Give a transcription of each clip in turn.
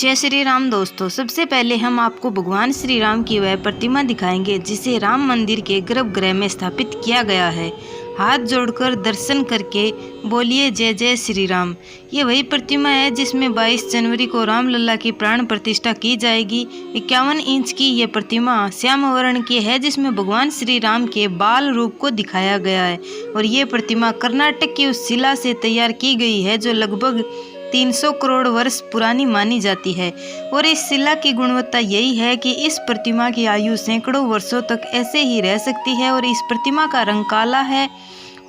जय श्री राम दोस्तों, सबसे पहले हम आपको भगवान श्री राम की वह प्रतिमा दिखाएंगे जिसे राम मंदिर के गर्भगृह में स्थापित किया गया है। हाथ जोड़कर दर्शन करके बोलिए जय जय श्री राम। ये वही प्रतिमा है जिसमें 22 जनवरी को रामलला की प्राण प्रतिष्ठा की जाएगी। 51 इंच की यह प्रतिमा श्याम वर्ण की है जिसमें भगवान श्री राम के बाल रूप को दिखाया गया है और ये प्रतिमा कर्नाटक की उस शिला से तैयार की गई है जो लगभग 300 करोड़ वर्ष पुरानी मानी जाती है। और इस शिला की गुणवत्ता यही है कि इस प्रतिमा की आयु सैकड़ों वर्षों तक ऐसे ही रह सकती है और इस प्रतिमा का रंग काला है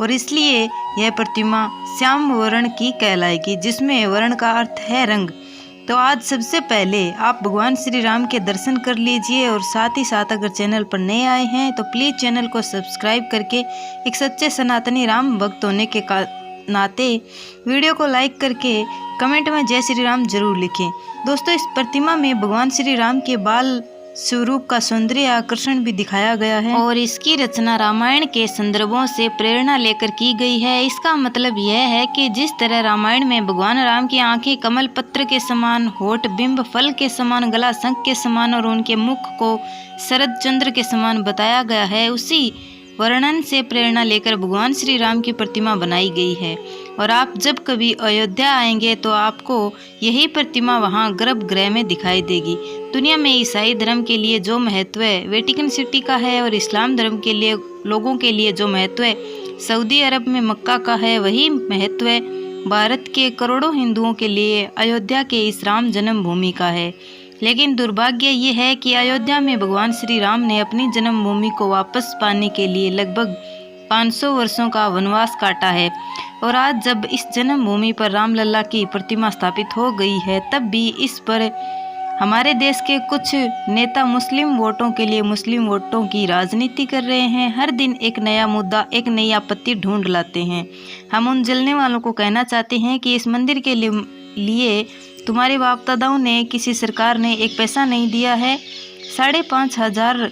और इसलिए यह प्रतिमा श्याम वर्ण की कहलाएगी, जिसमें वर्ण का अर्थ है रंग। तो आज सबसे पहले आप भगवान श्री राम के दर्शन कर लीजिए और साथ ही साथ अगर चैनल पर नए आए हैं तो प्लीज़ चैनल को सब्सक्राइब करके एक सच्चे सनातनी राम भक्त होने के नाते वीडियो को लाइक करके कमेंट में जय श्री राम जरूर लिखें। दोस्तों, इस प्रतिमा में भगवान श्री राम के बाल स्वरूप का सौंदर्य आकर्षण भी दिखाया गया है और इसकी रचना रामायण के संदर्भों से प्रेरणा लेकर की गई है। इसका मतलब यह है कि जिस तरह रामायण में भगवान राम की आंखें कमल पत्र के समान, होठ बिंब फल के समान, गला शंख के समान और उनके मुख को शरद चंद्र के समान बताया गया है, उसी वर्णन से प्रेरणा लेकर भगवान श्री राम की प्रतिमा बनाई गई है। और आप जब कभी अयोध्या आएंगे तो आपको यही प्रतिमा वहां गर्भगृह में दिखाई देगी। दुनिया में ईसाई धर्म के लिए जो महत्व है वेटिकन सिटी का है और इस्लाम धर्म के लिए लोगों के लिए जो महत्व है सऊदी अरब में मक्का का है, वही महत्व है भारत के करोड़ों हिंदुओं के लिए अयोध्या के इस राम जन्मभूमि का है। लेकिन दुर्भाग्य ये है कि अयोध्या में भगवान श्री राम ने अपनी जन्मभूमि को वापस पाने के लिए लगभग 500 वर्षों का वनवास काटा है और आज जब इस जन्मभूमि पर रामलला की प्रतिमा स्थापित हो गई है तब भी इस पर हमारे देश के कुछ नेता मुस्लिम वोटों के लिए मुस्लिम वोटों की राजनीति कर रहे हैं। हर दिन एक नया मुद्दा, एक नई आपत्ति ढूंढ लाते हैं। हम उन जलने वालों को कहना चाहते हैं कि इस मंदिर के लिए तुम्हारे बाप दादाओं ने, किसी सरकार ने एक पैसा नहीं दिया है। 5,500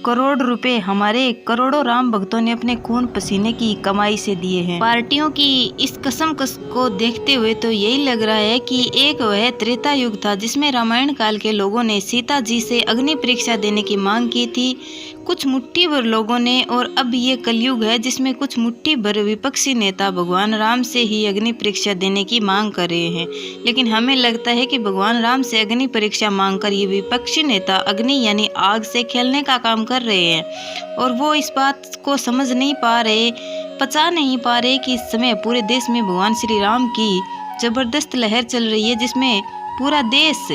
करोड़ रुपए हमारे करोड़ों राम भक्तों ने अपने खून पसीने की कमाई से दिए हैं। पार्टियों की इस कसम को देखते हुए तो यही लग रहा है कि एक वह त्रेता युग था जिसमें रामायण काल के लोगों ने सीता जी से अग्नि परीक्षा देने की मांग की थी, कुछ मुट्ठी भर लोगों ने, और अब ये कलयुग है जिसमें कुछ मुट्ठी भर विपक्षी नेता भगवान राम से ही अग्नि परीक्षा देने की मांग कर रहे हैं। लेकिन हमें लगता है कि भगवान राम से अग्नि परीक्षा मांगकर ये विपक्षी नेता अग्नि यानी आग से खेलने का काम कर रहे हैं और वो इस बात को समझ नहीं पा रहे, पचा नहीं पा रहे कि इस समय पूरे देश में भगवान श्री राम की जबरदस्त लहर चल रही है जिसमें पूरा देश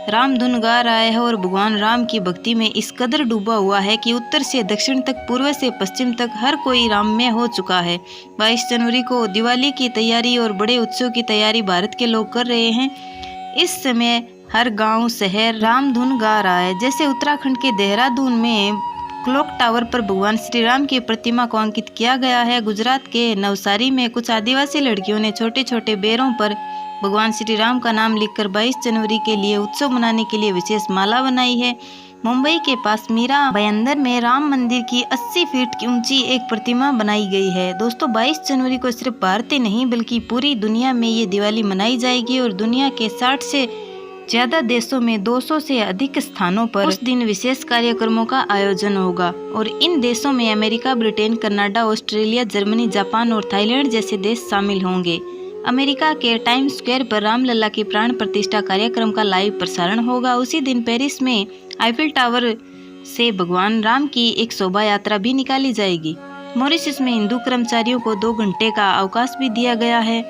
राम धुन गा रहा है और भगवान राम की भक्ति में इस कदर डूबा हुआ है कि उत्तर से दक्षिण तक, पूर्व से पश्चिम तक हर कोई राममय हो चुका है। 22 जनवरी को दिवाली की तैयारी और बड़े उत्सव की तैयारी भारत के लोग कर रहे हैं। इस समय हर गांव शहर राम धुन गा रहा है। जैसे उत्तराखंड के देहरादून में क्लॉक टावर पर भगवान श्री राम की प्रतिमा को अंकित किया गया है। गुजरात के नवसारी में कुछ आदिवासी लड़कियों ने छोटे छोटे बेरों पर भगवान श्री राम का नाम लिखकर 22 जनवरी के लिए उत्सव मनाने के लिए विशेष माला बनाई है। मुंबई के पास मीरा भाईंदर में राम मंदिर की 80 फीट की ऊंची एक प्रतिमा बनाई गई है। दोस्तों, 22 जनवरी को सिर्फ भारत ही नहीं बल्कि पूरी दुनिया में ये दिवाली मनाई जाएगी और दुनिया के 60 से ज्यादा देशों में 200 से अधिक स्थानों पर उस दिन विशेष कार्यक्रमों का आयोजन होगा और इन देशों में America, Britain, Canada, Australia, Germany, Japan और थाईलैंड जैसे देश शामिल होंगे। अमेरिका के टाइम स्क्वायर पर रामलला की प्राण प्रतिष्ठा कार्यक्रम का लाइव प्रसारण होगा। उसी दिन पेरिस में आईफिल टावर से भगवान राम की एक शोभा यात्रा भी निकाली जाएगी। मॉरिशस में हिंदू कर्मचारियों को 2 घंटे का अवकाश भी दिया गया है।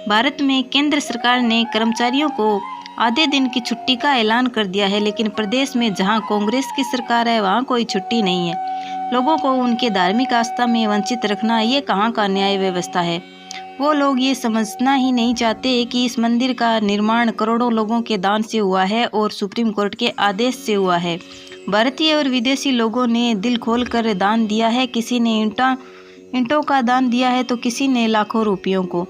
भारत में केंद्र सरकार ने कर्मचारियों को आधे दिन की छुट्टी का ऐलान कर दिया है, लेकिन प्रदेश में जहां कांग्रेस की सरकार है वहां कोई छुट्टी नहीं है। लोगों को उनके धार्मिक आस्था में वंचित रखना ये कहां का न्याय व्यवस्था है। वो लोग ये समझना ही नहीं चाहते कि इस मंदिर का निर्माण करोड़ों लोगों के दान से हुआ है और सुप्रीम कोर्ट के आदेश से हुआ है। भारतीय और विदेशी लोगों ने दिल खोल कर दान दिया है। किसी ने ईंटों का दान दिया है तो किसी ने लाखों रुपयों को।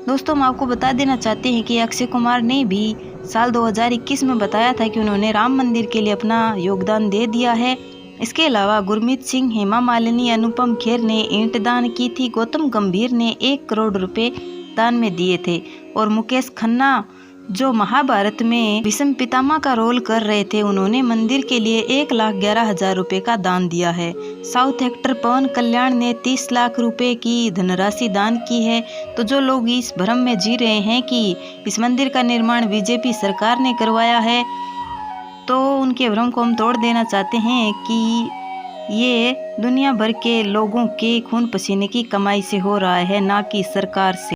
दोस्तों, हम आपको बता देना चाहते हैं कि अक्षय कुमार ने भी साल 2021 में बताया था कि उन्होंने राम मंदिर के लिए अपना योगदान दे दिया है। इसके अलावा गुरमीत सिंह, हेमा मालिनी, अनुपम खेर ने ईंट दान की थी। गौतम गंभीर ने 1 करोड़ रुपए दान में दिए थे और मुकेश खन्ना जो महाभारत में भीष्म पितामह का रोल कर रहे थे, उन्होंने मंदिर के लिए 1,11,000 रुपए का दान दिया है। साउथ एक्टर पवन कल्याण ने 30 लाख रुपए की धनराशि दान की है। तो जो लोग इस भ्रम में जी रहे हैं कि इस मंदिर का निर्माण बीजेपी सरकार ने करवाया है, तो उनके भ्रम को हम तोड़ देना चाहते हैं कि ये दुनिया भर के लोगों के खून पसीने की कमाई से हो रहा है, ना कि सरकार से।